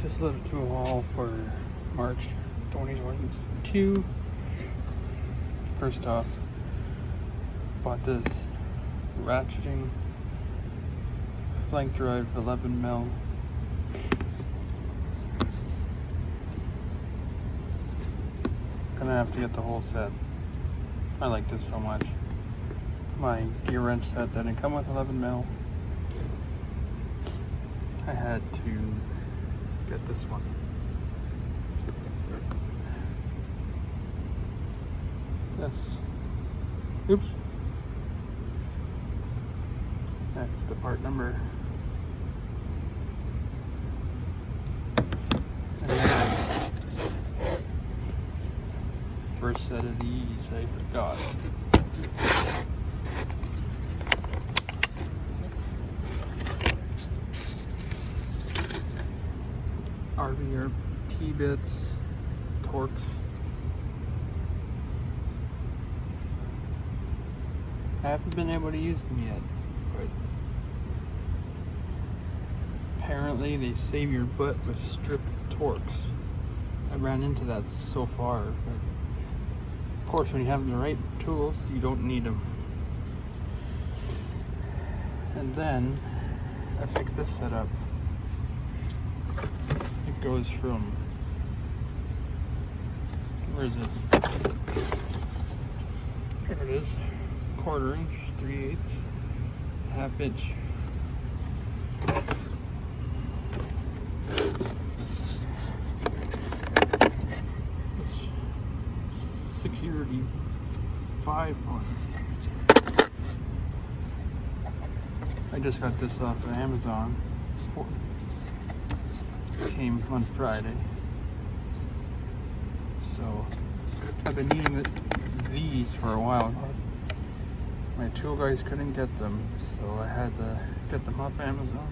This little tool haul for March 2022. First off, bought this ratcheting flank drive 11 mil. Gonna have to get the whole set. I like this so much. My gear wrench set didn't come with 11 mil. I had to get this one. Oops. That's the part number. And then first set of these I forgot. RVR T-bits, Torx. I haven't been able to use them yet, but apparently they save your butt with stripped Torx. I ran into that so far, but of course when you have the right tools, you don't need them. And then I picked this setup. It goes from, where is it? Here it is. 1/4 inch, 3/8, 1/2 inch. It's security 5 on. I just got this off of Amazon. It came on Friday. So I've been needing these for a while. My tool guys couldn't get them, so I had to get them off Amazon.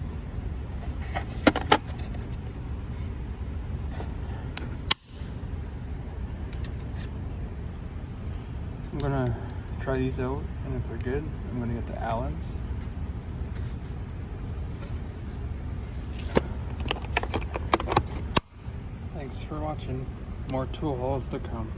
I'm gonna try these out, and if they're good, I'm gonna get the Allens. Thanks for watching. More tool hauls to come.